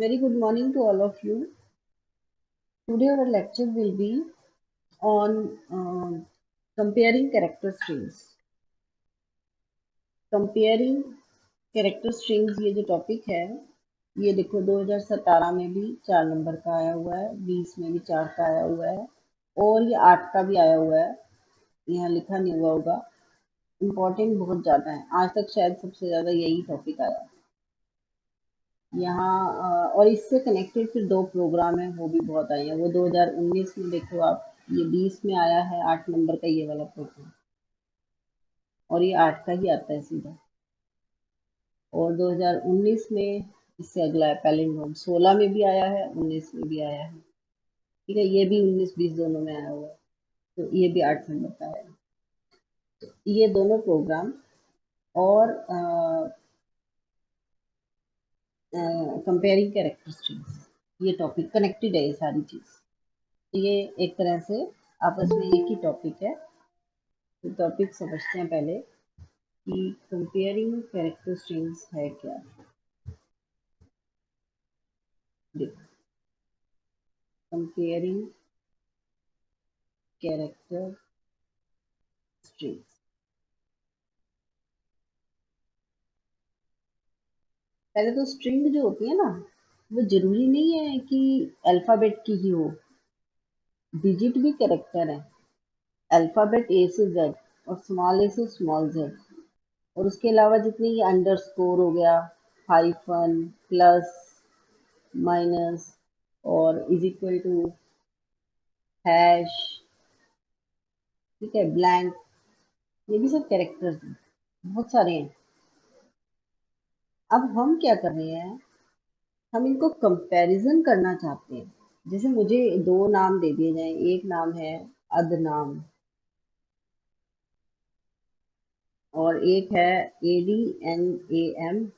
Very good morning to all of you. Today our lecture will be on comparing character strings. Comparing character strings ये जो topic है, ये देखो 2017 में भी 4 नंबर का आया हुआ है, 20 में भी 4 का आया हुआ है और ये 8 का भी आया हुआ है। यहाँ लिखा नहीं हुआ होगा। इम्पोर्टेंट बहुत ज़्यादा है, आज तक शायद सबसे ज़्यादा यही टॉपिक आया है। यहाँ और इससे कनेक्टेड फिर 2 प्रोग्राम हैं, वो भी बहुत आए हैं। वो 2019 में देखो आप, ये 20 में आया है 8 नंबर का ये वाला प्रोग्राम और ये 8 का ही आता है सीधा। और 2019 में इससे अगला है पैलिंड्रोम, 16 में भी आया है, 19 में भी आया है। ठीक है, ये भी 19-20 दोनों में आया हुआ है, तो ये भी 8 नंबर का है। तो ये दोनों प्रोग्राम और कंपेयरिंग कैरेक्टर स्ट्रिंग्स, ये टॉपिक कनेक्टेड है ये सारी चीज़। ये एक तरह से आपस में एक ही टॉपिक है। तो टॉपिक समझते हैं पहले कि कंपेयरिंग कैरेक्टर स्ट्रिंग्स है क्या। देखो, कंपेयरिंग कैरेक्टर स्ट्रिंग्स, पहले तो स्ट्रिंग जो होती है ना, वो जरूरी नहीं है कि अल्फाबेट की ही हो, डिजिट भी कैरेक्टर है। अल्फाबेट ए से जेड और स्मॉल ए से स्मॉल जेड, और उसके अलावा जितने ये अंडरस्कोर हो गया, हाइफन, प्लस, माइनस और इज इक्वल टू, हैश, ठीक है, ब्लैंक, ये भी सब कैरेक्टर्स हैं, बहुत सारे हैं। अब हम क्या कर रहे हैं, हम इनको कंपैरिजन करना चाहते हैं। जैसे मुझे 2 नाम दे दिए जाएं, एक नाम है अदनाम और एक है ADNAMNAN,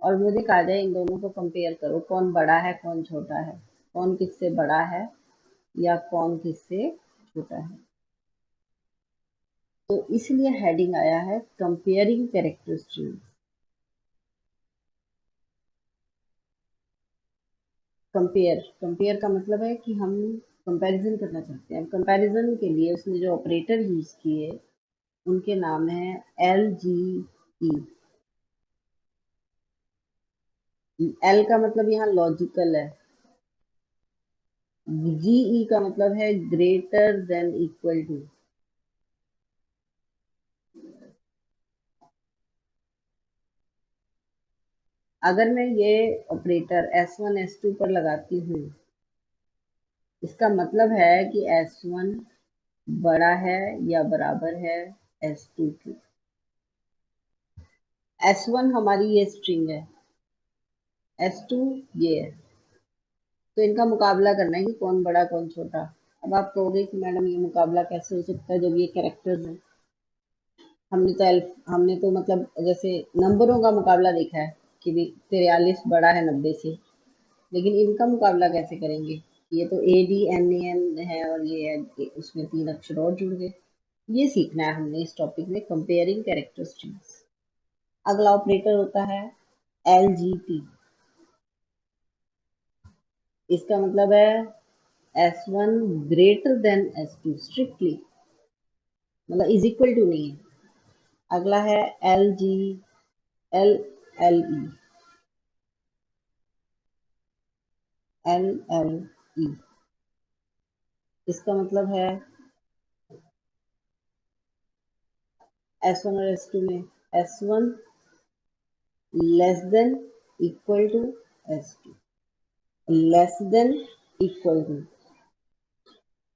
और मुझे कहा जाए इन दोनों को कंपेयर करो, कौन बड़ा है कौन छोटा है, कौन किससे बड़ा है या कौन किससे छोटा है। तो इसलिए हेडिंग आया है कंपेयरिंग कैरेक्टरिस्टिक्स। कंपेयर, कंपेयर का मतलब है कि हम कंपैरिजन करना चाहते हैं। कंपैरिजन के लिए उसने जो ऑपरेटर यूज किए उनके नाम है LGE। एल का मतलब यहाँ लॉजिकल है, GE का मतलब है ग्रेटर देन इक्वल टू। अगर मैं ये ऑपरेटर S1 S2 पर लगाती हूँ, इसका मतलब है कि S1 बड़ा है या बराबर है S2 की। S1 हमारी ये स्ट्रिंग है, S2 ये है, तो इनका मुकाबला करना है कि कौन बड़ा कौन छोटा। अब आप कहोगे कि मैडम ये मुकाबला कैसे हो सकता है जब ये कैरेक्टर्स हैं। हमने तो मतलब जैसे नंबरों का मुकाबला देखा है कि भी 43 बड़ा है 90 से, लेकिन इनका मुकाबला कैसे करेंगे। ये तो ADNAN है और ये है, उसमें 3 अक्षर और जुड़ गए। ये सीखना है हमने इस टॉपिक में, कंपेयरिंग कैरेक्टरिस्टिक्स। अगला ऑपरेटर होता है LGT। इसका मतलब है S1 greater than S2 strictly, मतलब इज इक्वल टू नहीं है। अगला है LLE। LLE इसका मतलब है S1 और S2 में S1 less than equal to S2, less than equal to.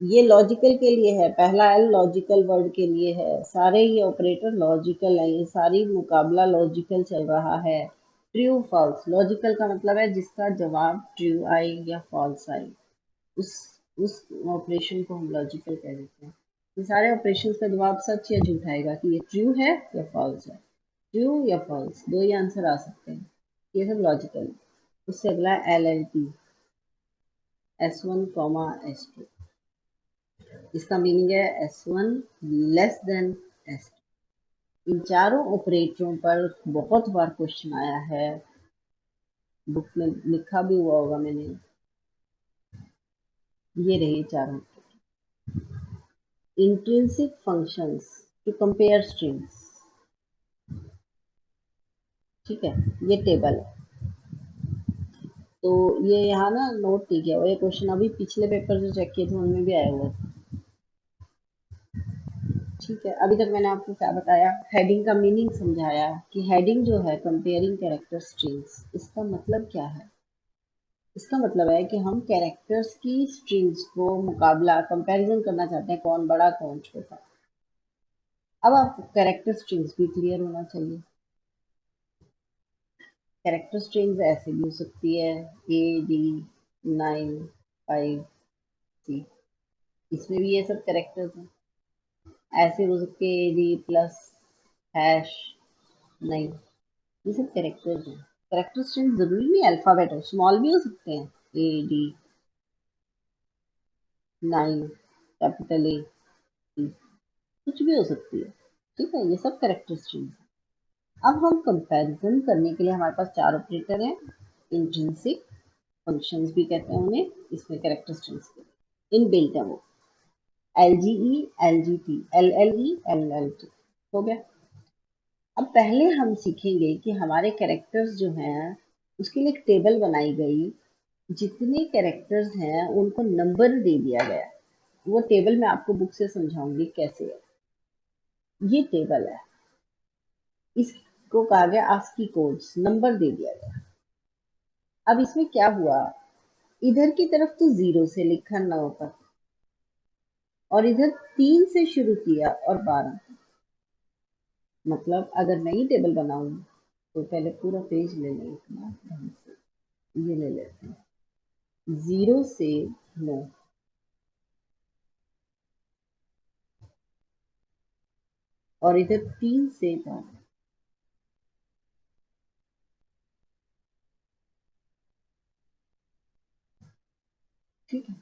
ये लॉजिकल के लिए है, पहला L लॉजिकल वर्ड के लिए है। सारे ये ऑपरेटर लॉजिकल है, ये सारी मुकाबला लॉजिकल चल रहा है। ट्रू फॉल्स, लॉजिकल का मतलब है जिसका जवाब ट्रू आए या फॉल्स आए, उस उस ऑपरेशन को हम लॉजिकल कह देते हैं। ये सारे ऑपरेशंस का जवाब सच या झूठ आएगा कि ये ट्रू है या फॉल्स है। ट्रू या फॉल्स, दो ही आंसर आ सकते हैं। ये सब लॉजिकल। उससे अगला है LLT, S1 कॉमा S2। इसका मीनिंग है S1 लेस देन S2। इन चारों ऑपरेटरों पर बहुत बार क्वेश्चन आया है, बुक में लिखा भी हुआ होगा मैंने। ये रहे चारों intrinsic functions to compare strings. ठीक है, ये टेबल है। तो ये यहाँ ना नोट नहीं किया हुआ, ये क्वेश्चन अभी पिछले पेपर जो चेक किए थे उनमें भी आया हुआ था। ठीक है, अभी तक मैंने आपको क्या बताया, हेडिंग का मीनिंग समझाया कि हेडिंग जो है कंपेयरिंग कैरेक्टर स्ट्रिंग्स, इसका मतलब क्या है। इसका मतलब है कि हम कैरेक्टर्स की स्ट्रिंग्स को मुकाबला कंपैरिजन करना चाहते हैं, कौन बड़ा कौन छोटा। अब आपको कैरेक्टर स्ट्रिंग्स भी क्लियर होना चाहिए। कैरेक्टर स्ट्रिंग्स ऐसे भी हो सकती है, ए डी 9 5 C, इसमें भी ये सब कैरेक्टर्स हैं। ऐसे हो सकते हैं ए डी प्लस हैश 9, ये सब कैरेक्टर्स हैं। कैरेक्टर स्ट्रिंग जरूरी नहीं अल्फाबेट हो, स्मॉल भी हो सकते हैं, A D 9 capital A D, कुछ भी हो सकती है। ठीक है, ये सब कैरेक्टर स्ट्रिंग। अब हम कंपैरिजन करने के लिए हमारे पास चार ऑपरेटर हैं, इंट्रिंसिक फंक्शंस भी कहते हैं उन्हें, इसमें कैरेक्टर स्ट्रिंग्स के इन बिल्ट है वो, L G E L G T L L E L L T. हो गया। अब पहले हम सीखेंगे कि हमारे कैरेक्टर्स जो हैं उसके लिए एक टेबल बनाई गई, जितने कैरेक्टर्स हैं उनको नंबर दे दिया गया। वो टेबल मैं आपको बुक से समझाऊंगी कैसे है। ये टेबल है, इसको कहा गया आस्की कोड्स, नंबर दे दिया गया। अब इसमें क्या हुआ, इधर की तरफ तो 0 से लिखा 9 तक, और इधर 3 से शुरू किया और 12। मतलब अगर नई टेबल बनाऊं तो पहले पूरा पेज ले लें इतना ढंग से, ये ले लेते हैं 0 से 9, और इधर 3 से 12। ठीक है,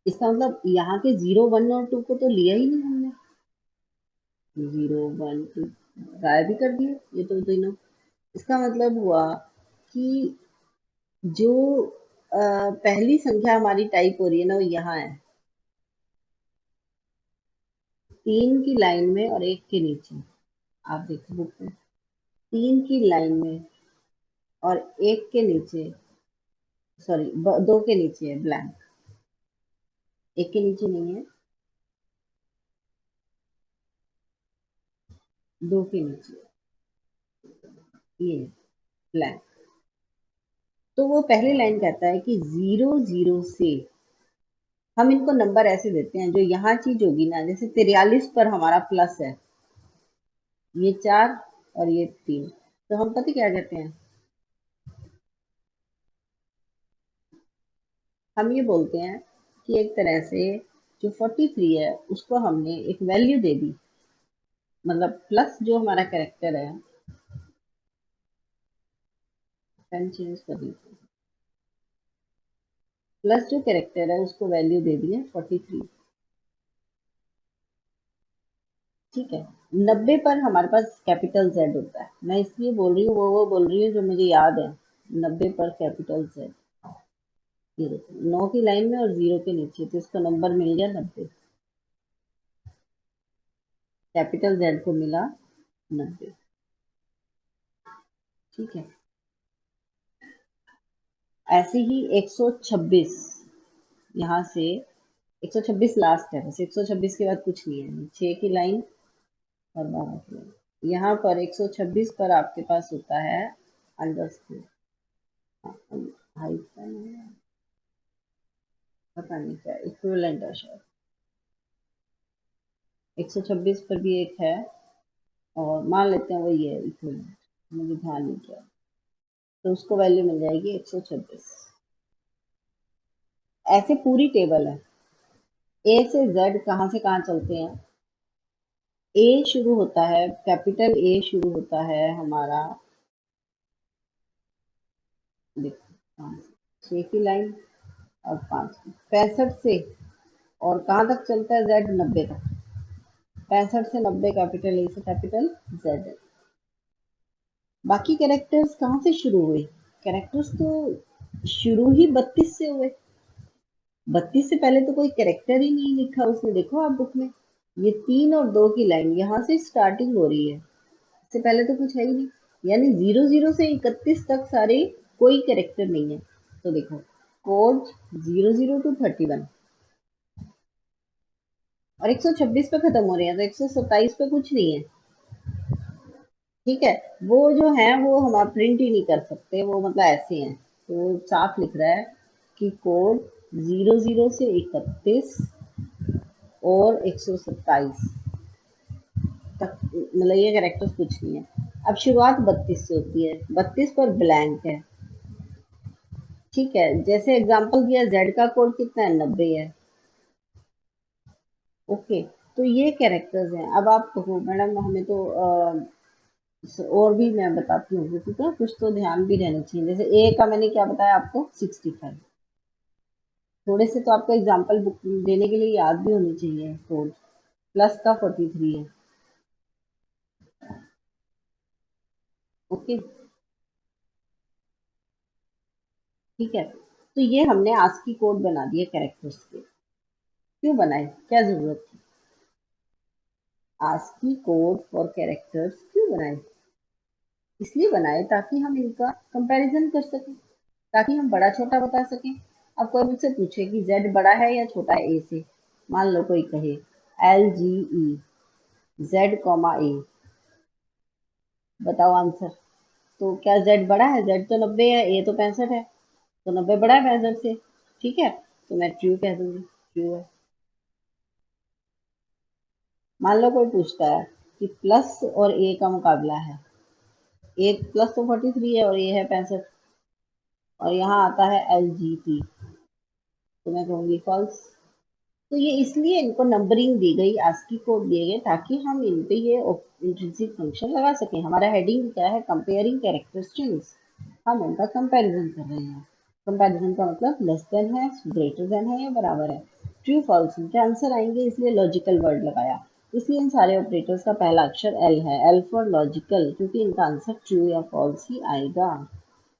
इसका मतलब यहाँ के 0 1 और 2 को तो लिया ही नहीं हमने, 0 1 2 गायब भी कर दिए ये तो तीनों। इसका मतलब हुआ कि जो पहली संख्या हमारी टाइप हो रही है ना, वो यहाँ है, 3 की लाइन में और 1 के नीचे। आप देखो बुक में, 3 की लाइन में और 1 के नीचे, सॉरी 2 के नीचे है ब्लैंक, 1 के नीचे नहीं है, 2 के नीचे ये ब्लैंक। तो वो पहली लाइन कहता है कि 0 0 से, हम इनको नंबर ऐसे देते हैं, जो यहाँ चीज होगी ना, जैसे 43 पर हमारा प्लस है, ये 4 और ये 3, तो हम पता क्या कहते हैं, हम ये बोलते हैं कि एक तरह से जो 43 है उसको हमने एक वैल्यू दे दी, मतलब प्लस जो हमारा कैरेक्टर है, पेन चेंज कर दी, प्लस जो कैरेक्टर है उसको वैल्यू दे दी है 43। ठीक है, 90 पर हमारे पास कैपिटल जेड होता है, मैं इसलिए बोल रही हूँ, वो बोल रही हूँ जो मुझे याद है। 90 पर कैपिटल जेड, ये देखो 9 की लाइन में और 0 के नीचे, तो इसका नंबर मिल गया 90, कैपिटल जेड को मिला 90। ठीक है, ऐसे ही 126, यहाँ से 126 लास्ट है, बस 126 के बाद कुछ नहीं है, 6 की लाइन और 12 की लाइन। यहाँ पर 126 पर आपके पास होता है अंडरस्कोर, हाइफन है, पता नहीं क्या इक्विवेलेंट है शायद। 126 पर भी एक है, और मान लेते हैं वही है इक्विवेलेंट, मुझे ध्यान नहीं किया, तो उसको वैल्यू मिल जाएगी 126। ऐसे पूरी टेबल है, ए से जेड कहाँ से कहाँ चलते हैं। ए शुरू होता है, कैपिटल ए शुरू होता है हमारा, देखो 6 की लाइन और 5 की, 65 से, और कहाँ तक चलता है जेड 90 तक। 65 से 90 कैपिटल ए से कैपिटल जेड है। बाकी कैरेक्टर्स कहाँ से शुरू हुए? कैरेक्टर्स तो शुरू ही 32 से हुए। 32 से पहले तो कोई कैरेक्टर ही नहीं लिखा उसने, देखो आप बुक में। ये 3 और 2 की लाइन यहाँ से स्टार्टिंग हो रही है, इससे पहले तो कुछ है ही नहीं। यानी 00 से 31 तक सारे कोई कैरेक्टर नहीं है। तो देखो, कोड 00 to 31 और 126 पे खत्म हो रहे हैं, तो 127 पे कुछ नहीं है। ठीक है, वो जो है वो हम प्रिंट ही नहीं कर सकते, वो मतलब ऐसे हैं। तो साफ लिख रहा है कि कोड 00 से 31 और 127 तक, मतलब ये कैरेक्टर्स कुछ नहीं है। अब शुरुआत 32 से होती है, 32 पर ब्लैंक है। ठीक है, जैसे एग्जांपल दिया, जेड का कोड कितना है? 90 है। ओके, तो ये कैरेक्टर्स हैं। अब आप कहो मैडम हमें तो और भी मैं बताती हूँ, क्योंकि क्या कुछ तो ध्यान भी रहना चाहिए। जैसे ए का मैंने क्या बताया आपको? 65। थोड़े से तो आपको एग्जांपल बुक देने के लिए याद भी होनी चाहिए कोड। प्लस का 43 है। ओके, ठीक है। तो ये हमने आस्की कोड बना दिए कैरेक्टर्स के। क्यों बनाए, क्या जरूरत थी? आस्की कोड फॉर कैरेक्टर्स क्यों बनाए? इसलिए बनाए ताकि हम इनका कंपैरिजन कर सकें, ताकि हम बड़ा छोटा बता सकें। अब कोई मुझसे पूछे कि जेड बड़ा है या छोटा है ए से, मान लो कोई कहे LGE जेड कॉमा ए, बताओ आंसर। तो क्या जेड बड़ा है? जेड तो 90 है, ए तो 65 है, तो 90 बड़ा है 65 से। ठीक है, तो मैं ट्रू कह दूंगी, ट्रू है। मान लो कोई पूछता है कि प्लस और ए का मुकाबला है, ए प्लस तो 43 है और ए है 65, और यहाँ आता है LGT, तो मैं कहूंगी फॉल्स। तो ये इसलिए इनको नंबरिंग दी गई, आस्की कोड दिए गए, ताकि हम इन पे ये इंट्रिंसिक फंक्शन लगा सकें। हमारा हेडिंग क्या है? Comparing character strings. हम उनका कंपैरिजन कर रहे हैं। कंपैरिजन का मतलब लेस देन है, ग्रेटर देन है या बराबर है। ट्रू फॉल्स इनके आंसर आएंगे, इसलिए लॉजिकल वर्ड लगाया। इसलिए इन सारे ऑपरेटर्स का पहला अक्षर एल है, एल फॉर लॉजिकल, क्योंकि इनका आंसर ट्रू या फॉल्स ही आएगा।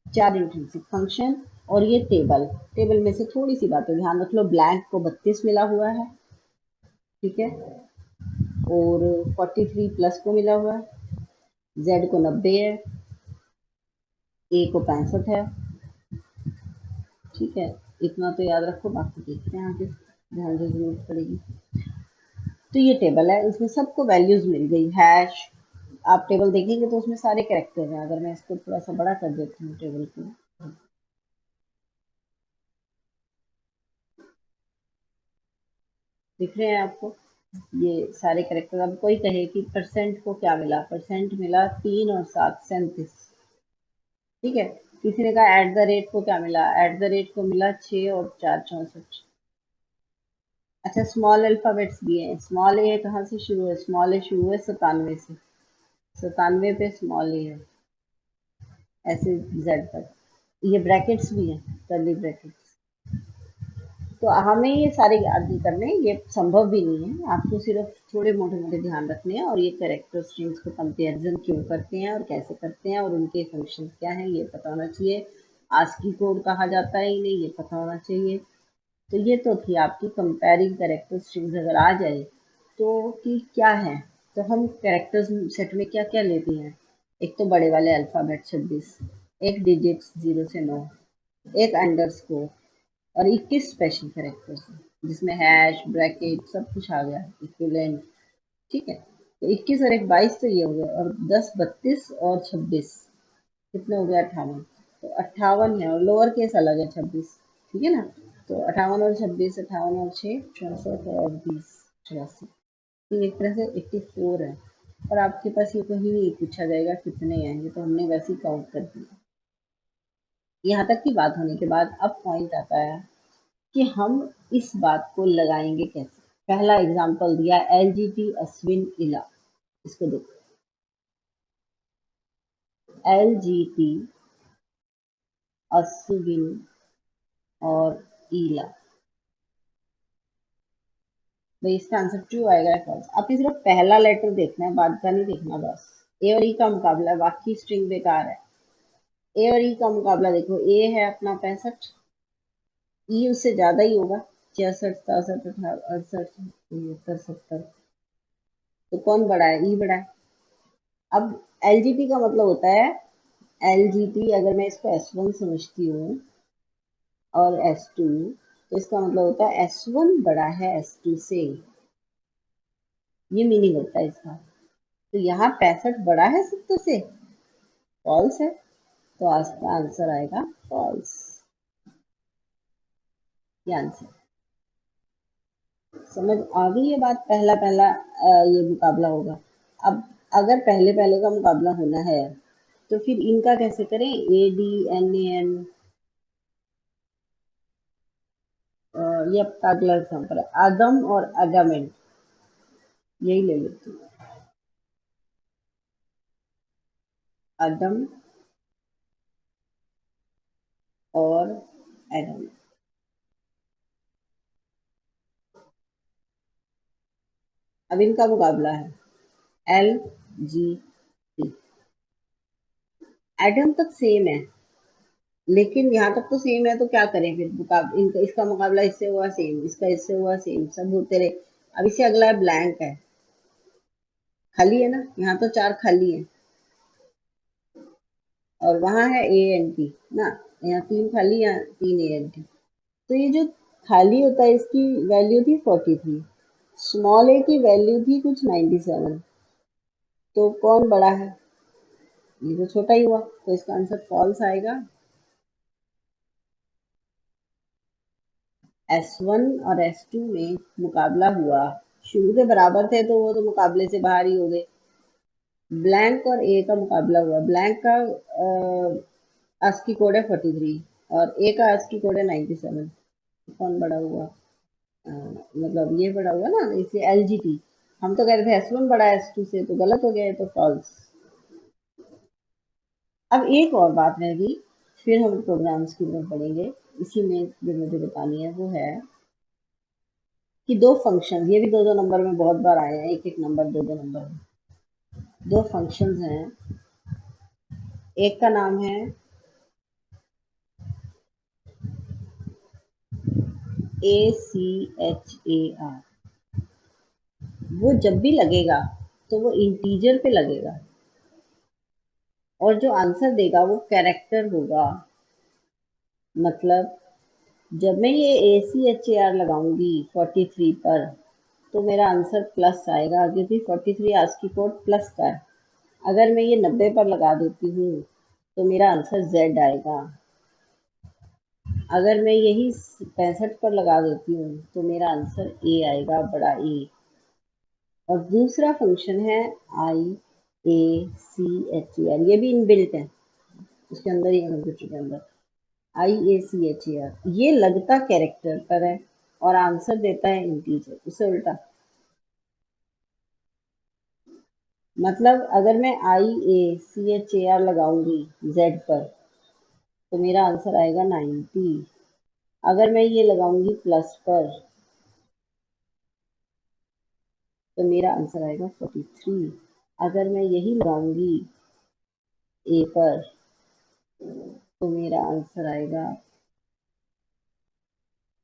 4 इंट्रिंसिक फंक्शन, और ये टेबल। टेबल में से थोड़ी सी बातें ध्यान रख लो। ब्लैंक को 32 मिला हुआ है, ठीक है, और 43 प्लस को मिला हुआ है, जेड को 90 है, ए को 65 है। ठीक है, इतना तो याद रखो, बाकी देखते हैं आगे, ध्यान से जरूरत पड़ेगी। तो ये टेबल है, इसमें सबको वैल्यूज मिल गई, हैश। आप टेबल देखेंगे तो उसमें सारे कैरेक्टर हैं। अगर मैं इसको थोड़ा सा बड़ा कर देती हूँ टेबल को, दिख रहे हैं आपको ये सारे कैरेक्टर? अब कोई कहे कि परसेंट को क्या मिला? परसेंट मिला 3 और 7 37। ठीक है, किसी ने कहा एट द रेट को क्या मिला? एट द रेट को मिला 6 और 4 64। अच्छा, स्मॉल अल्फाबेट्स दिए हैं। स्मॉल ए कहाँ से शुरू है? स्मॉल ए शुरू है 97 से, 97 पे स्मॉल ए है, ऐसे जेड तक। ये ब्रैकेट्स भी हैं, कर्ली ब्रैकेट्स। तो हमें ये सारे याद नहीं करने, ये संभव भी नहीं है। आपको सिर्फ थोड़े मोटे मोटे ध्यान रखने हैं, और ये कैरेक्टर स्ट्रिंग्स को कंपेरिजन क्यों करते हैं और कैसे करते हैं और उनके फंक्शन क्या हैं ये पता होना चाहिए। आस्की कोड कहा जाता है इन्हें, ये पता होना चाहिए। तो ये तो थी आपकी कंपेयरिंग कैरेक्टर स्ट्रिंग्स। अगर आ जाए तो कि क्या है, तो हम कैरेक्टर्स सेट में क्या क्या लेते हैं? एक तो बड़े वाले अल्फाबेट 26, एक डिजिट्स 0 से 9, एक अंडरस्कोर, और 21 स्पेशल कैरेक्टर्स हैं, जिसमें हैश ब्रैकेट सब कुछ आ गया, इक्विवेलेंट। ठीक है, तो 21 और एक 22, तो ये हो गया, और 10 32 और 26 कितने हो गए? 58। तो 58 है, और लोअर केस अलग है 26। ठीक है ना? तो 58 और 26, 58 और 6 64 और 20 84। तो एक तरह से 84 है। और आपके पास ये कहीं नहीं पूछा जाएगा कितने हैं, ये तो हमने वैसे ही काउंट कर दिया। यहाँ तक की बात होने के बाद अब पॉइंट आता है कि हम इस बात को लगाएंगे कैसे। पहला एग्जाम्पल दिया LGT अश्विन इला, इसको देखो। LGT अश्विन और ईला, भाई इसका आंसर ट्रू आएगा या फॉल्स। आपको सिर्फ पहला लेटर देखना है, बाद का नहीं देखना बस। ए और ई का मुकाबला है, बाकी स्ट्रिंग बेकार है। ए और ई का मुकाबला देखो, ए है अपना 65, ई उससे ज्यादा ही होगा, 66, 67, 68, 69, 70। तो कौन बड़ा है? ई बड़ा है। अब एलजीटी का मतलब होता है, एलजीटी अगर मैं इसको S1 समझती हूँ और S2, तो इसका मतलब होता है S1 बड़ा है S2 से। ये मीनिंग होता है इसका। तो यहाँ 65 बड़ा है 70 से, फॉल्स है। तो आज का आंसर आएगा फॉल्स। ये आंसर समझ आ गई ये बात। पहला पहला ये मुकाबला होगा। अब अगर पहले पहले का मुकाबला होना है तो फिर इनका कैसे करें? ADNAN, ये आपका अगला एग्जाम्पल है, आदम और अगामेंट। यही ले लेती हूँ, आदम और एडम। अब इनका मुकाबला है LGT। एडम तक सेम है, लेकिन यहाँ तक तो सेम है, तो क्या करें फिर? इनका इसका मुकाबला इससे हुआ सेम, इसका इससे हुआ सेम, सब होते रहे। अब इससे अगला है ब्लैंक है, खाली है ना, यहाँ तो 4 खाली है, और वहां है ANT ना, यहाँ 3 खाली, यहाँ 3 ANT। तो ये जो खाली होता है इसकी वैल्यू थी 43, स्मॉल ए की वैल्यू थी कुछ 97। तो कौन बड़ा है? ये तो छोटा ही हुआ, तो इसका आंसर फॉल्स आएगा। S1 और S2 में मुकाबला हुआ, शुरू के बराबर थे तो वो तो मुकाबले से बाहर ही हो गए। ब्लैंक और ए का मुकाबला हुआ, ब्लैंक का ASCII कोड है 43 और ए का ASCII कोड है 97। कौन बड़ा हुआ? मतलब ये बड़ा हुआ ना, इसे LGT। हम तो कह रहे थे S1 बड़ा है S2 से, तो गलत हो गया, ये तो फॉल्स। अब एक और बात रह गई, फिर हम प्रोग्राम्स की तरफ बढ़ेंगे। इसी में जो मुझे बतानी है वो है कि दो फंक्शन, ये भी दो दो नंबर में बहुत बार आए हैं, एक एक नंबर, दो दो नंबर में। दो फंक्शंस हैं, एक का नाम है ACHAR। वो जब भी लगेगा तो वो इंटीजर पे लगेगा, और जो आंसर देगा वो कैरेक्टर होगा। मतलब जब मैं ये ACHAR लगाऊंगी 43 पर, तो मेरा आंसर प्लस आएगा, क्योंकि 43 ASCII कोड प्लस का है। अगर मैं ये 90 पर लगा देती हूँ तो मेरा आंसर Z आएगा। अगर मैं यही 65 पर लगा देती हूँ तो मेरा आंसर A आएगा, बड़ा ए। और दूसरा फंक्शन है IACHAR, ये भी इनबिल्ट है उसके अंदर ही, कंप्यूटर के अंदर। IACHAR ये लगता कैरेक्टर पर है और आंसर देता है इंटीजर, इससे उल्टा। मतलब अगर मैं IACHAR लगाऊंगी Z पर, तो मेरा आंसर आएगा 90। अगर मैं ये लगाऊंगी प्लस पर, तो मेरा आंसर आएगा 43। अगर मैं यही लगाऊंगी ए पर, तो मेरा आंसर आएगा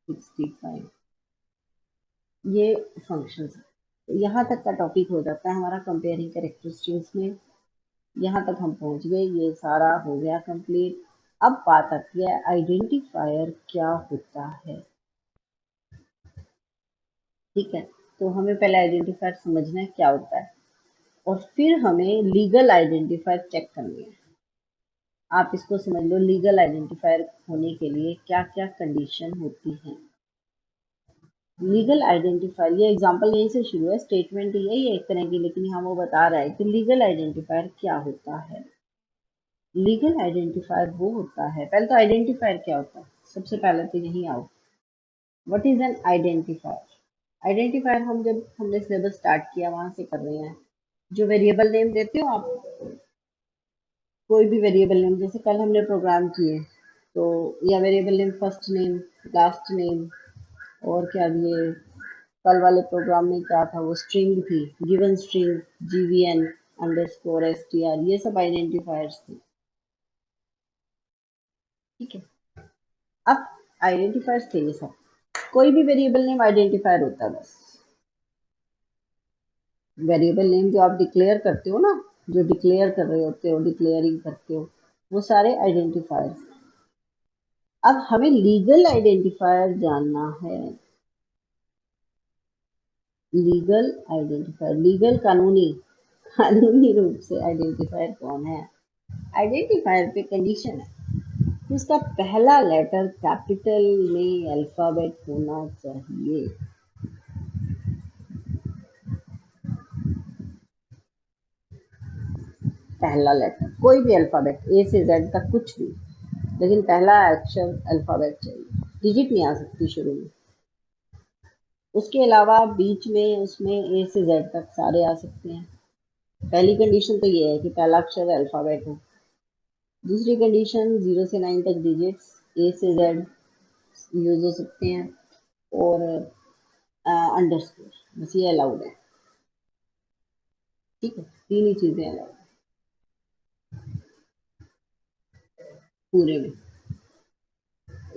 65। ये फंक्शंस है। तो यहाँ तक का टॉपिक हो जाता है हमारा कंपेयरिंग कैरेक्टरिस्टिक्स में। यहाँ तक हम पहुँच गए, ये सारा हो गया कंप्लीट। अब बात आती है आइडेंटिफायर क्या होता है। ठीक है, तो हमें पहले आइडेंटिफायर समझना है क्या होता है, और फिर हमें लीगल आइडेंटिफायर चेक करनी है। आप इसको समझ लो, लीगल आइडेंटिफायर होने के लिए क्या क्या कंडीशन होती हैं। लीगल आइडेंटिफायर, ये एग्जांपल यहीं से शुरू है, स्टेटमेंट यही है एक तरह की, लेकिन यहाँ वो बता रहा है कि लीगल आइडेंटिफायर क्या होता है। लीगल आइडेंटिफायर वो होता है, पहले तो आइडेंटिफायर क्या होता है, सबसे पहले तो यही आओ। What is an identifier? Identifier हम जब हमने सिलेबस स्टार्ट किया वहां से कर रहे हैं। जो वेरिएबल नेम देते हो आप, कोई भी वेरिएबल नेम, जैसे कल हमने प्रोग्राम किए, तो या variable name first name, last name, और क्या दिए, कल वाले प्रोग्राम में क्या था, वो स्ट्रिंग थी, given string, GVN underscore STR, ये सब आइडेंटिफायर्स थे। ठीक है, अब आइडेंटिफायर्स थे ये सब, कोई भी वेरिएबल नेम आइडेंटिफायर होता है बस। वेरिएबल नेम जो आप डिक्लेयर करते हो ना, जो डिक्लेयर कर रहे होते हो, डिक्लेयरिंग करते हो, वो सारे आइडेंटिफायर्स। अब हमें लीगल आइडेंटिफायर जानना है। लीगल आइडेंटिफायर, लीगल कानूनी, कानूनी रूप से आइडेंटिफायर कौन है? आइडेंटिफायर पे कंडीशन है कि उसका पहला लेटर कैपिटल में अल्फाबेट होना चाहिए। पहला लेटर कोई भी अल्फाबेट, ए से जेड तक कुछ भी, लेकिन पहला अक्षर अल्फाबेट चाहिए, डिजिट नहीं आ सकती शुरू में। उसके अलावा बीच में उसमें ए से जेड तक सारे आ सकते हैं। पहली कंडीशन तो ये है कि पहला अक्षर अल्फाबेट हो। दूसरी कंडीशन 0 से 9 तक डिजिट्स ए से जेड यूज हो सकते हैं, और अंडरस्कोर, बस ये अलाउड है। ठीक है, तीन ही चीजें अलाउड पूरे में।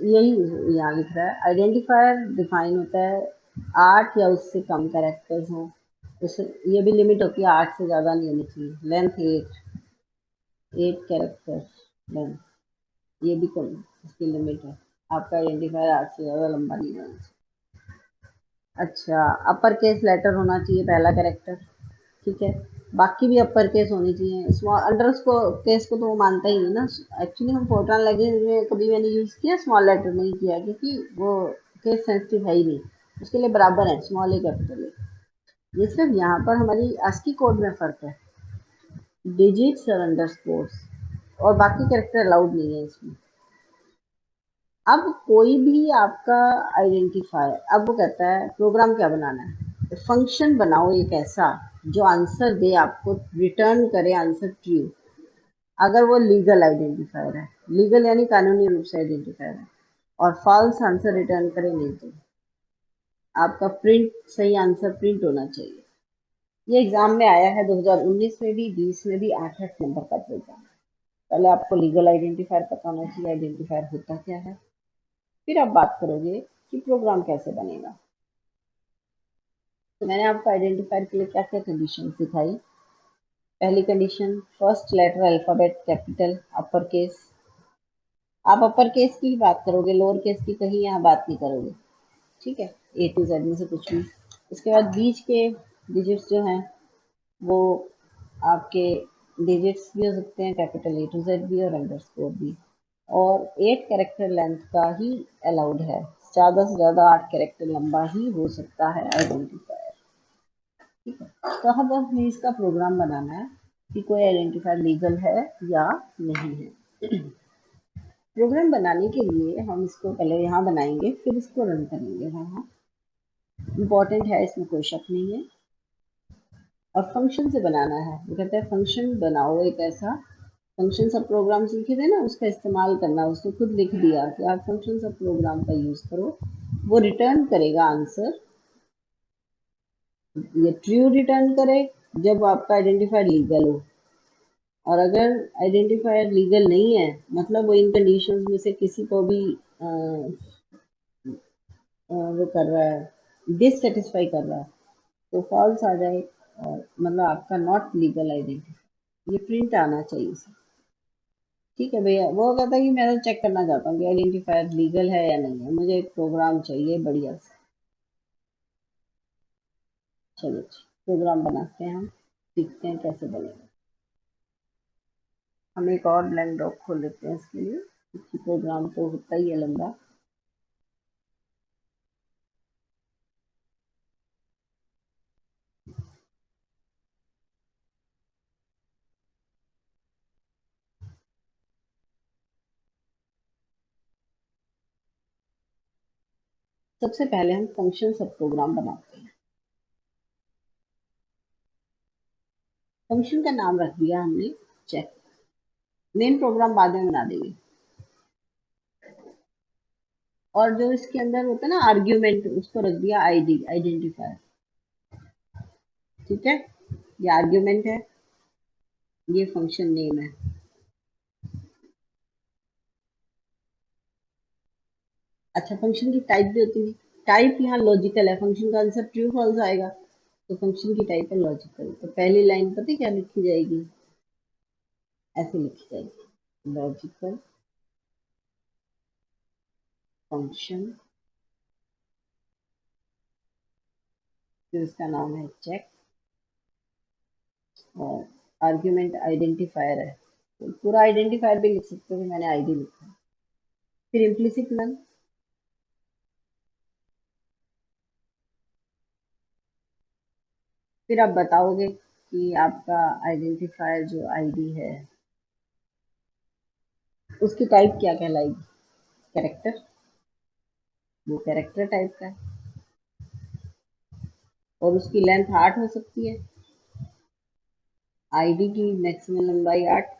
यही यहाँ लिख रहा है, आइडेंटिफायर डिफाइन होता है 8 या उससे कम कैरेक्टर्स हो, उसे ये भी लिमिट होती है, 8 से ज़्यादा नहीं होनी चाहिए। लेंथ 8 कैरेक्टर लेंथ, ये भी कम, इसकी लिमिट है। आपका आइडेंटिफायर 8 से ज़्यादा लंबा नहीं होना चाहिए। अच्छा, अपर केस लेटर होना चाहिए पहला कैरेक्टर। ठीक है, बाकी भी अपर केस होनी चाहिए। स्मॉल अंडर केस को तो वो मानता ही नहीं ना। एक्चुअली हम फोर्ट्रान लैंग्वेज में कभी मैंने यूज़ किया, स्मॉल लेटर नहीं किया, क्योंकि वो केस सेंसिटिव है ही नहीं। उसके लिए बराबर है स्मॉल ए कैपिटल ए। ये सिर्फ यहाँ पर हमारी ASCII कोड में फ़र्क है, डिजिट्स और अंडरस्कोर्स, और बाकी कैरेक्टर अलाउड नहीं है इसमें। अब कोई भी आपका आइडेंटिफायर, अब वो कहता है प्रोग्राम क्या बनाना है, फंक्शन बनाओ एक ऐसा जो आंसर दे आपको, रिटर्न करे आंसर ट्रू, अगर वो लीगल आइडेंटिफायर है। लीगल यानी कानूनी रूप से आइडेंटिफायर है, और फॉल्स आंसर रिटर्न करे नहीं तो। आपका प्रिंट, सही आंसर प्रिंट होना चाहिए। ये एग्जाम में आया है 2019 में भी, 20 में भी, 8-8 नंबर का प्रोग्राम। पहले आपको लीगल आइडेंटिफायर पता होना चाहिए, आइडेंटिफायर होता क्या है, फिर आप बात करोगे कि प्रोग्राम कैसे बनेगा। तो मैंने आपको आइडेंटिफायर के लिए क्या क्या कंडीशन दिखाई। पहली condition, first letter alphabet capital upper case. आप अपर केस की ही बात करोगे, लोअर केस की कहीं यहाँ बात नहीं करोगे। ठीक है, A to Z में से कुछ भी। इसके बाद बीच के डिजिट्स जो हैं वो आपके डिजिट्स भी हो सकते हैं, कैपिटल A to Z भी और अंडरस्कोर भी। और 8 कैरेक्टर लेंथ का ही अलाउड है, ज़्यादा से ज़्यादा 8 कैरेक्टर लंबा ही हो सकता है आइडेंटिफायर। ठीक है, तो अब हमें इसका प्रोग्राम बनाना है कि कोई आइडेंटिफायर लीगल है या नहीं है। प्रोग्राम बनाने के लिए हम इसको पहले यहाँ बनाएंगे, फिर इसको रन करेंगे वहाँ। इम्पॉर्टेंट है, इसमें कोई शक नहीं है। और फंक्शन से बनाना है, वो कहते हैं फंक्शन बनाओ एक ऐसा। फंक्शन सब प्रोग्राम सीखे थे ना, उसका इस्तेमाल करना, उसने खुद लिख दिया कि आप फंक्शन सब प्रोग्राम का यूज करो। वो रिटर्न करेगा आंसर, ये ट्रू रिटर्न करे जब आपका आइडेंटिफायर लीगल हो। और अगर आइडेंटिफायर लीगल नहीं है, मतलब वो इन कंडीशंस में से किसी को भी वो कर रहा है, डिससेटिस्फाई कर रहा है, तो फॉल्स आ जाए, और मतलब आपका नॉट लीगल आइडेंटिटी, ये प्रिंट आना चाहिए इसे। ठीक है भैया, वो कहता है कि मैं तो चेक करना चाहता हूँ कि आइडेंटिफायर लीगल है या नहीं है, मुझे एक प्रोग्राम चाहिए बढ़िया सा। चलो प्रोग्राम बनाते हैं, हम सीखते हैं कैसे बनेगा। हम एक और ब्लैंक डॉक खोल लेते हैं इसके लिए, क्योंकि प्रोग्राम तो होता ही है लंबा। सबसे पहले हम फंक्शन सब प्रोग्राम बनाते हैं। फंक्शन का नाम रख दिया हमने चेक, मेन प्रोग्राम बाद में बना देंगे। और जो इसके अंदर होता है ना आर्ग्यूमेंट, उसको रख दिया आईडी, आइडेंटिफायर। ठीक है, ये आर्ग्यूमेंट है, ये फंक्शन नेम है। अच्छा, फंक्शन की टाइप भी होती है। टाइप यहाँ लॉजिकल है, फंक्शन का आंसर ट्रू फॉल्स आएगा, तो फंक्शन की टाइप है लॉजिकल। तो पहली लाइन पता है क्या लिखी जाएगी, ऐसे लिखी जाएगी, लॉजिकल फंक्शन, फिर इसका नाम है चेक, और आर्ग्यूमेंट आइडेंटिफायर है। तो पूरा आइडेंटिफायर भी लिख सकते हो, मैंने आईडी लिखा है। फिर इम्प्लिसिट नल, फिर आप बताओगे कि आपका आइडेंटिफायर जो आईडी है उसकी टाइप क्या कहलाएगी, कैरेक्टर, वो कैरेक्टर टाइप का है, और उसकी लेंथ 8 हो सकती है। आईडी की मैक्सिमम लंबाई 8।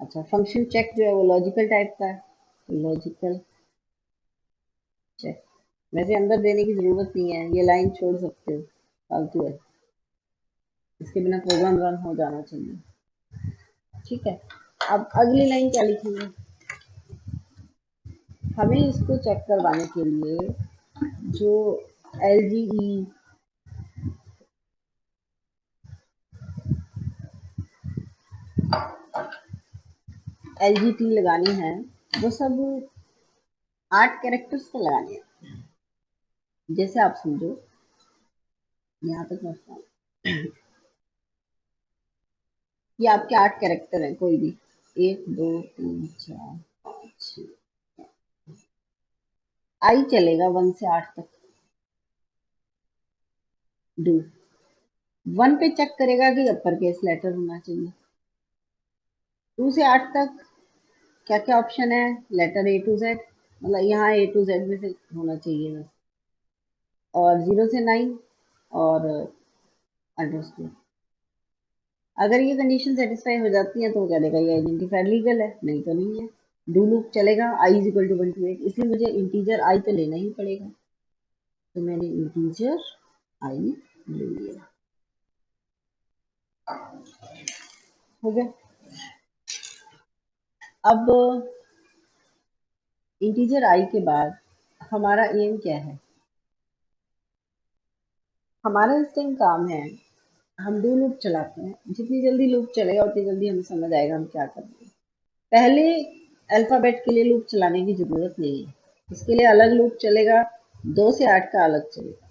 अच्छा, फंक्शन चेक जो है वो लॉजिकल टाइप का है, तो लॉजिकल चेक। वैसे अंदर देने की जरूरत नहीं है, ये लाइन छोड़ सकते हो, फालतू है, इसके बिना प्रोग्राम रन हो जाना चाहिए। ठीक है, अब अगली लाइन क्या लिखेंगे, हमें इसको चेक करवाने के लिए जो L G E L G T लगानी है, वो सब 8 कैरेक्टर्स का लगानी है। जैसे आप समझो, यहाँ तक मैं, ये आपके 8 कैरेक्टर हैं कोई भी, 1 2 3 4 5 6, आई चलेगा 1 से 8 तक। डू 1 पे चेक करेगा कि अपर केस लेटर होना चाहिए। 2 से 8 तक क्या क्या ऑप्शन है, लेटर ए टू जेड, मतलब यहाँ ए टू जेड में से होना चाहिए बस। और 0 से 9, और अंडरस्कोर। अगर ये कंडीशन सेटिस्फाई हो जाती है तो वो कह देगा ये आइडेंटिफायर लीगल है, नहीं तो नहीं है। डू लूप चलेगा आई इज इक्वल टू 1 to 8, इसलिए मुझे इंटीजर आई तो लेना ही पड़ेगा, तो मैंने इंटीजर आई ले लिया। हो गया। अब इंटीजर आई के बाद हमारा एम क्या है, हमारा इस टाइम काम है, हम दो लूप चलाते हैं, जितनी जल्दी लूप चलेगा उतनी जल्दी हमें समझ आएगा हम क्या कर रहे हैं। पहले अल्फाबेट के लिए लूप चलाने की जरूरत नहीं है, इसके लिए अलग लूप चलेगा, 2 से 8 का अलग चलेगा।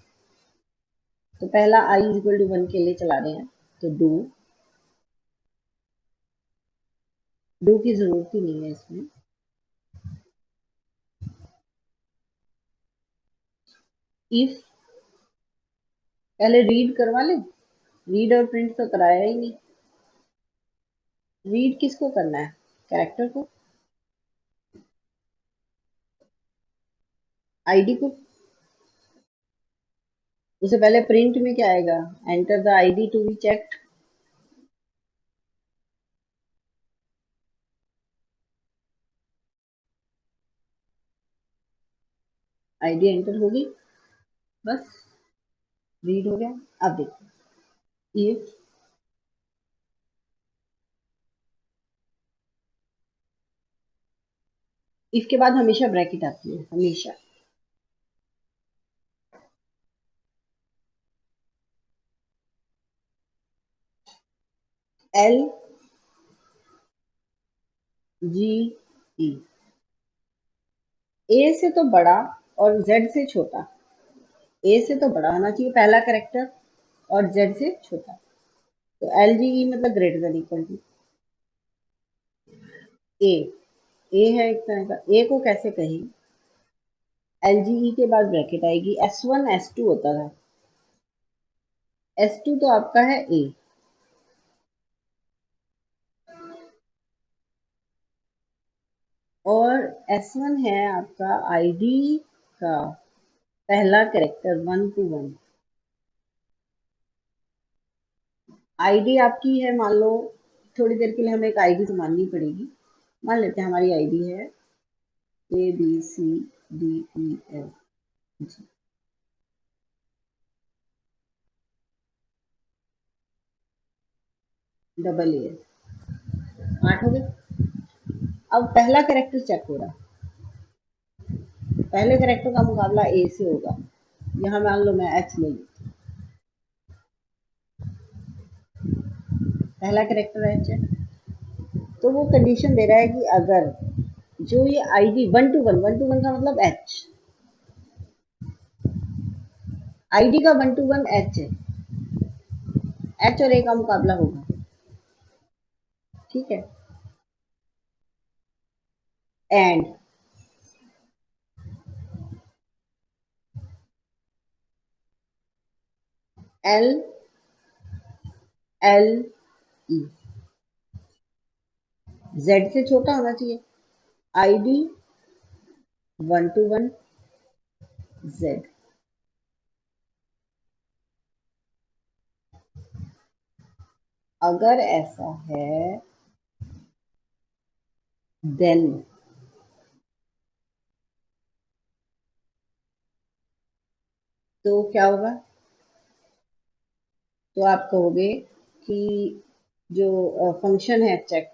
तो पहला आई इज इक्वल टू 1 के लिए चला रहे हैं, तो डू की जरूरत ही नहीं है इसमें। इफ, पहले रीड करवा ले, रीड और प्रिंट तो कराया ही नहीं। रीड किसको करना है, कैरेक्टर को, आईडी को। उससे पहले प्रिंट में क्या आएगा, enter the ID to be check. ID enter होगी, बस रीड हो गया। अब देखो, इफ, इफ के बाद हमेशा ब्रैकेट आती है, हमेशा। एल जी ई, ए से तो बड़ा और जेड से छोटा, ए से तो बड़ा होना चाहिए पहला करेक्टर, और जेड से छोटा। तो एल जी ई मतलब ग्रेटर देन इक्वल टू ए। ए है एक तरह का, ए को कैसे कहें, एल जी ई के बाद ब्रैकेट आएगी, S1 S2 होता था, S2 तो आपका है ए, और S1 है आपका आईडी का पहला कैरेक्टर 1 to 1। आईडी आपकी है, मान लो थोड़ी देर के लिए हमें एक आईडी तो माननी पड़ेगी, मान लेते हैं हमारी आईडी है A B C D E F G, double A, 8 हो गए। अब पहला कैरेक्टर चेक हो रहा है, पहले कैरेक्टर का मुकाबला ए से होगा। यहाँ मान लो मैं एच ले ली, पहला कैरेक्टर एच है, तो वो कंडीशन दे रहा है कि अगर जो ये आईडी 1 to 1, 1 to 1 का मतलब एच, आईडी का 1 to 1 एच है, एच और ए का मुकाबला होगा, ठीक है। And L L E, Z से छोटा होना चाहिए, आईडी 1 to 1 जेड। अगर ऐसा है देन तो क्या होगा, तो आप कहोगे कि जो फंक्शन है चेक,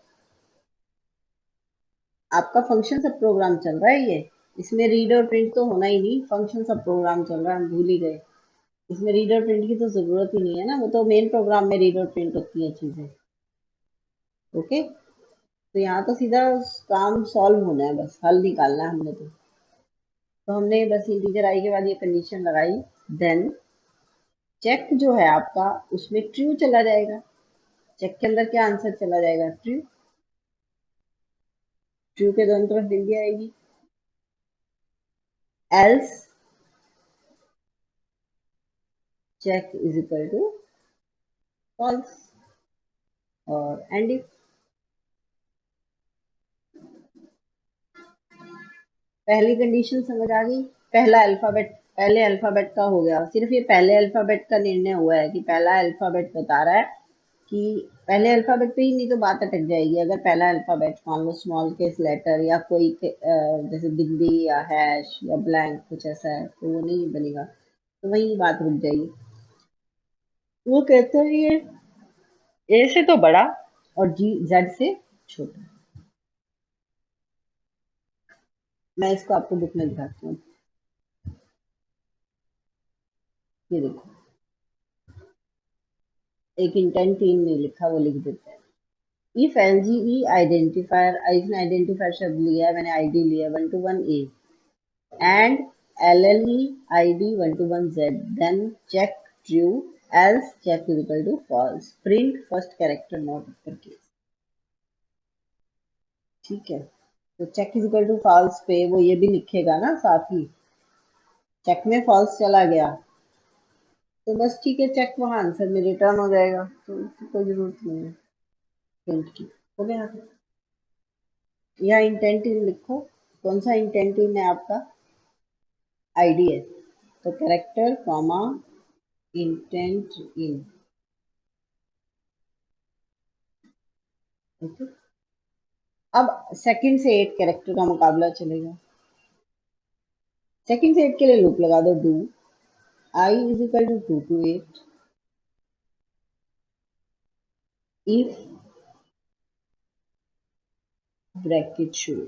आपका फंक्शन सब प्रोग्राम चल रहा है ये, इसमें रीड और प्रिंट तो होना ही नहीं, फंक्शन सब प्रोग्राम चल रहा है, हम भूल ही गए। इसमें रीड और प्रिंट की तो जरूरत ही नहीं है ना, वो तो मेन प्रोग्राम में रीड और प्रिंट होती है चीजें। ओके, तो यहाँ तो सीधा काम सॉल्व होना है, बस हल निकालना है हमने तो हमने बस इंटीजर आई के बाद ये कंडीशन लगाई, देन चेक जो है आपका उसमें ट्रू चला जाएगा, चेक के अंदर क्या आंसर चला जाएगा, ट्रू, ट्रू के दोनों तरफ बिंदी आएगी। Else check is equal to false, और एंड इफ। पहली कंडीशन समझ आ गई, पहला अल्फाबेट, पहले अल्फाबेट का हो गया, सिर्फ ये पहले अल्फाबेट का निर्णय हुआ है कि पहला अल्फाबेट बता रहा है कि पहले अल्फाबेट पे ही, नहीं तो बात अटक जाएगी। अगर पहला अल्फाबेट मान लो स्मॉल केस लेटर या कोई जैसे बिंदी या हैश या ब्लैंक कुछ ऐसा है तो वो नहीं बनेगा, तो वही बात रुक जाएगी। वो कहते हैं ये ए से तो बड़ा और जी जेड से छोटा। मैं इसको आपको बुक में दिखाती हूँ, ये देखो, एक इंटेंट टीम ने लिखा, वो लिख देते हैं। इफ एलजीई आइडेंटिफायर, इसने आइडेंटिफायर शब्द लिया है, मैंने आईडी लिया 1 to 1 A and LLE ID 1 to 1 Z, then check true, else check is equal to false, print first character not uppercase, ठीक है। तो check is equal to false पे वो ये भी लिखेगा ना साथ ही, चेक में फॉल्स चला गया तो बस ठीक है, चेक वहां आंसर में रिटर्न हो जाएगा, तो उसकी कोई जरूरत नहीं है प्रिंट की। हो गया, यहाँ इंटेंट इन लिखो, कौन सा इंटेंट इन है आपका, आईडी है, तो कैरेक्टर कॉमा इंटेंट इन, ओके। अब सेकंड से 8 कैरेक्टर का मुकाबला चलेगा, सेकंड से 8 के लिए लूप लगा दो, do i is equal to 2 to 8 if bracket शुरू,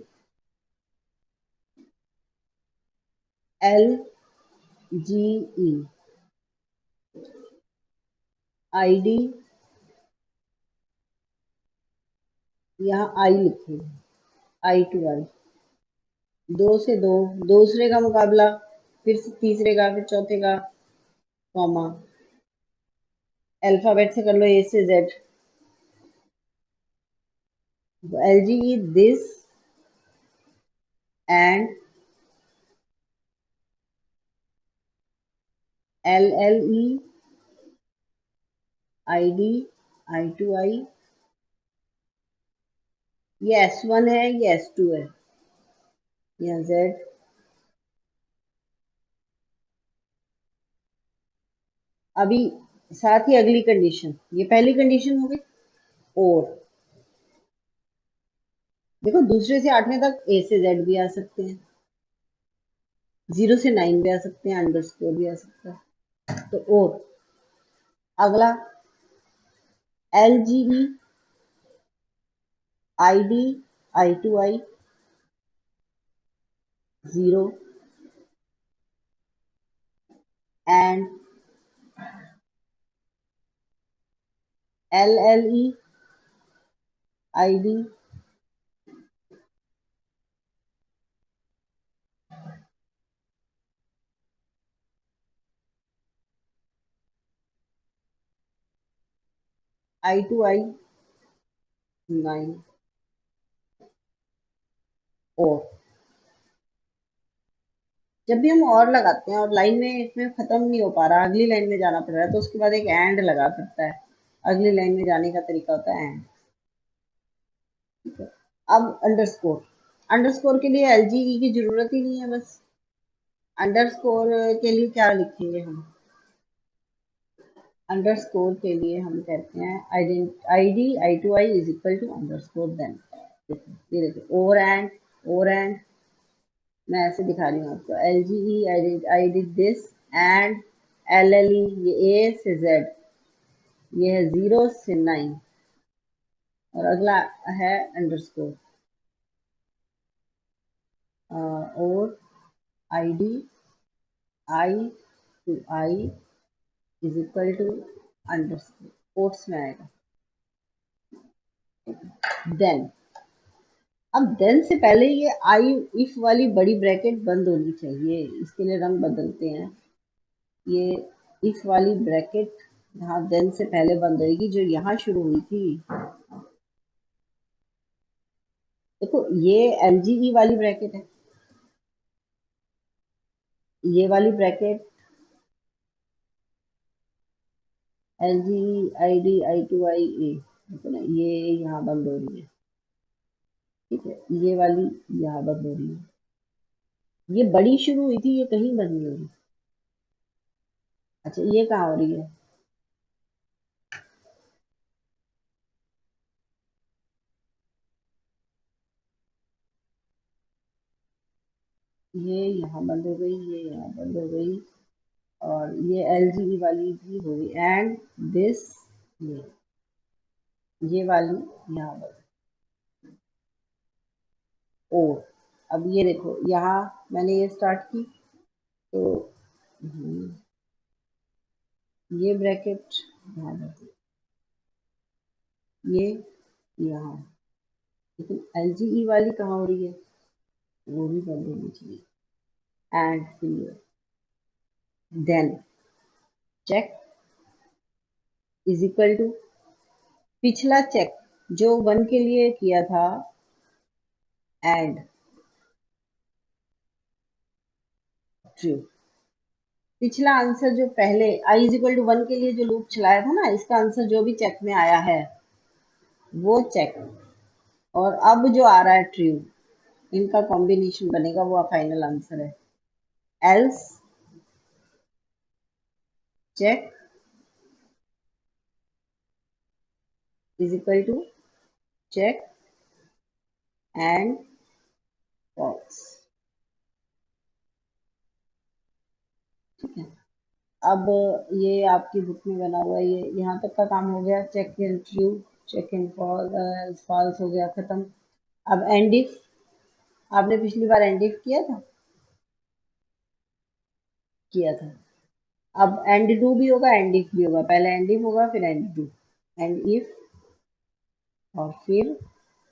L G E I D, यहाँ आई लिखेंगे, I to I, दो से दो, दूसरे का मुकाबला, फिर तीसरे का, फिर चौथे का, कॉमा, अल्फाबेट से कर लो ए से Z, L G E this and L L E I D I to I, ये S1 है, ये S2 है, यहाँ जेड। अभी साथ ही अगली कंडीशन, ये पहली कंडीशन हो गई, और देखो दूसरे से 8वें तक ए से जेड भी आ सकते हैं, 0 से 9 भी आ सकते हैं, अंडरस्कोर भी आ सकता है। तो और अगला LGE ID I2I 0 and LLE ID I2I 9 और जब भी हम और लगाते हैं और लाइन में इसमें खत्म नहीं हो पा रहा, अगली लाइन में जाना पड़ रहा है, तो उसके बाद एक एंड लगा सकता है। अगली लाइन में जाने का तरीका होता है एंड। ठीक है। अब अंडरस्कोर, अंडरस्कोर के लिए एलजीई की जरूरत ही नहीं है। बस अंडरस्कोर के लिए क्या लिखेंगे हम? अंडरस्कोर के लिए हम कहते हैं ID I2I is equal to underscore then. ये देखिए और एंड मैं ऐसे दिखा रही हूँ आपको। LGE I did this and LLE ये A से Z, ये है 0 से 9 और अगला है अंडरस्कोर और ID I2I is equal to underscore quotes में आएगा। देन अब देन से पहले ये आई इफ वाली बड़ी ब्रैकेट बंद होनी चाहिए। इसके लिए रंग बदलते हैं। ये इफ वाली ब्रैकेट यहाँ देन से पहले बंद होगी, जो यहाँ शुरू हुई थी। देखो ये LGE वाली ब्रैकेट है, ये वाली ब्रैकेट LGE ID I2IA, देखो ना ये यहाँ बंद हो रही है। ठीक है, ये वाली यहाँ बंद हो रही है। ये बड़ी शुरू हुई थी, ये कहीं बंद नहीं हो रही। अच्छा ये कहाँ हो रही है? ये यहाँ बंद हो गई, ये यहाँ बंद हो गई और ये LGE वाली भी हो गई एंड दिस ये वाली यहाँ बंद। और अब ये देखो यहाँ मैंने ये स्टार्ट की तो ये ब्रैकेट यहाँ बंद, ये यहाँ, लेकिन LGE वाली कहाँ हो रही है? वो भी बंद होनी चाहिए। एंड फिर then check is equal to पिछला चेक जो 1 के लिए किया था एंड ट्रू। पिछला आंसर जो पहले i इज इक्वल टू 1 के लिए जो लूप चलाया था ना, इसका आंसर जो भी चेक में आया है वो चेक, और अब जो आ रहा है ट्रू, इनका कॉम्बिनेशन बनेगा, वो फाइनल आंसर है। Else check is equal to check and false. ठीक है। अब ये आपकी बुक में बना हुआ है, ये यहाँ तक का काम हो गया। Check in true, check in false हो गया, खत्म। अब एंड इफ, आपने पिछली बार एंड इफ किया था? किया था। अब एंड डू भी होगा, एंड इफ भी होगा। पहले एंड इफ होगा, फिर एंड डू। एंड इफ और फिर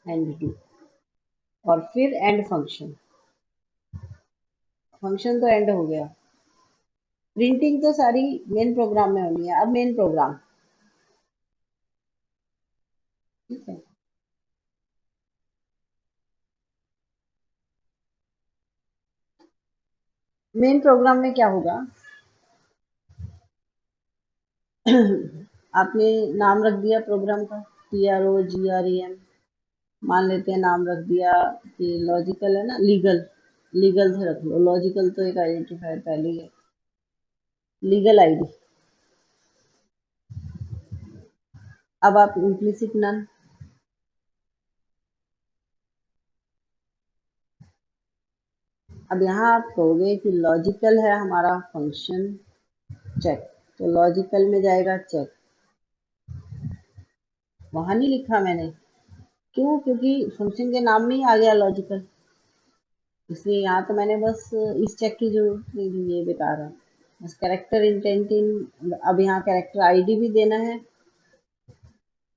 एंड डू और फिर एंड फंक्शन। फंक्शन तो एंड हो गया। प्रिंटिंग तो सारी मेन प्रोग्राम में होनी है। अब मेन प्रोग्राम, ठीक है। मेन प्रोग्राम में क्या होगा? आपने नाम रख दिया प्रोग्राम का, PROGRAM। मान लेते हैं नाम रख दिया कि लॉजिकल है ना, लीगल, लीगल से रख लो। लॉजिकल तो एक आइडेंटिफायर पहले ही है। Legal ID. अब आप इम्प्लिसिट नन, अब यहाँ आप कहोगे कि लॉजिकल है हमारा फंक्शन चेक, तो लॉजिकल में जाएगा चेक। वहां नहीं लिखा मैंने, क्यों? क्योंकि फंक्शन के नाम में ही आ गया लॉजिकल, इसलिए यहाँ तो मैंने बस इस चेक की जरूरत नहीं थी, ये बता रहा हूँ। बस कैरेक्टर इंटेंट इन, अब यहाँ कैरेक्टर आईडी भी देना है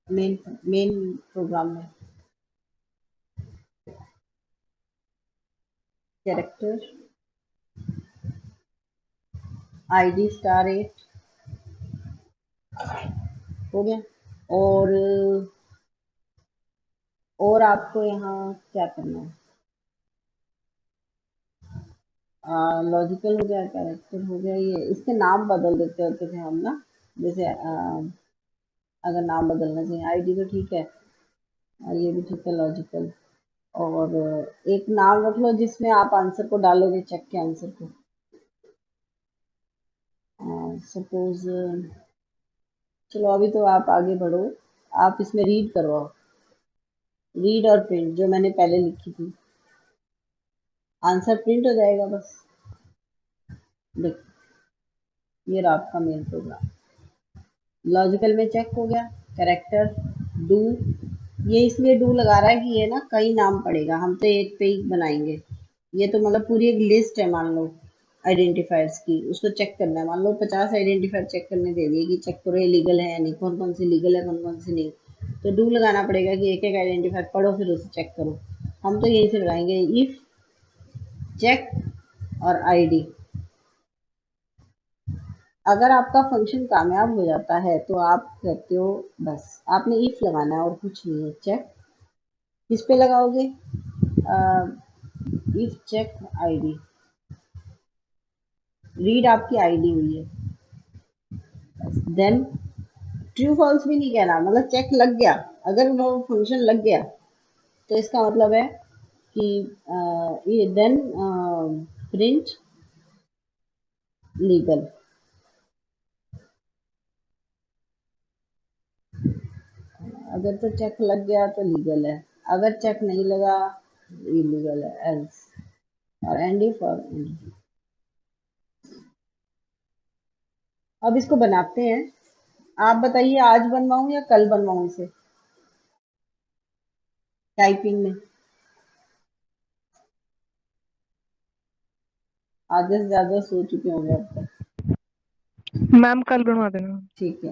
मेन मेन प्रोग्राम में। कैरेक्टर आईडी *8 हो गया। और आपको यहाँ क्या करना है, लॉजिकल हो गया, कैरेक्टर हो गया, ये इसके नाम बदल देते होते थे हम ना, जैसे अगर नाम बदलना चाहिए, आईडी तो ठीक है, ये भी ठीक है लॉजिकल। और एक नाम रख लो जिसमें आप आंसर को डालोगे, चेक के आंसर को। सपोज चलो अभी तो आप आगे बढ़ो, आप इसमें रीड करवाओ, रीड और प्रिंट जो मैंने पहले लिखी थी, आंसर प्रिंट हो जाएगा बस। देख, ये रहा आपका मेन प्रोग्राम। लॉजिकल में चेक हो गया, कैरेक्टर डू, ये इसलिए डू लगा रहा है कि ये ना कई नाम पड़ेगा, हम तो एक पे ही बनाएंगे। ये तो मतलब पूरी एक लिस्ट है, मान लो आइडेंटिफायर्स की, उसको चेक करना है। मान लो 50 आइडेंटिफायर चेक करने दे दिए कि चेक करो ये लीगल है या नहीं, कौन कौन से लीगल है कौन कौन से नहीं, तो डू लगाना पड़ेगा कि एक एक आइडेंटिफायर पढ़ो फिर उसे चेक करो। हम तो यही से लगाएंगे, इफ चेक और आईडी। अगर आपका फंक्शन कामयाब हो जाता है तो आप कहते हो बस आपने इफ लगाना है और कुछ नहीं है। चेक किस पे लगाओगे, इफ चेक आईडी, रीड आपकी आईडी हुई है, देन ट्रू फॉल्स भी नहीं कहना, मतलब चेक लग गया, अगर वो फंक्शन लग गया तो इसका मतलब है कि ये देन प्रिंट लीगल। अगर तो चेक लग गया तो लीगल है, अगर चेक नहीं लगा इलीगल है, एल्स। और एंड इफ और एंड। अब इसको बनाते हैं, आप बताइए आज बनवाऊं या कल बनवाऊं इसे टाइपिंग में। आधे से ज्यादा सो चुके होंगे अब तक। मैम कल बनवा देना। ठीक है।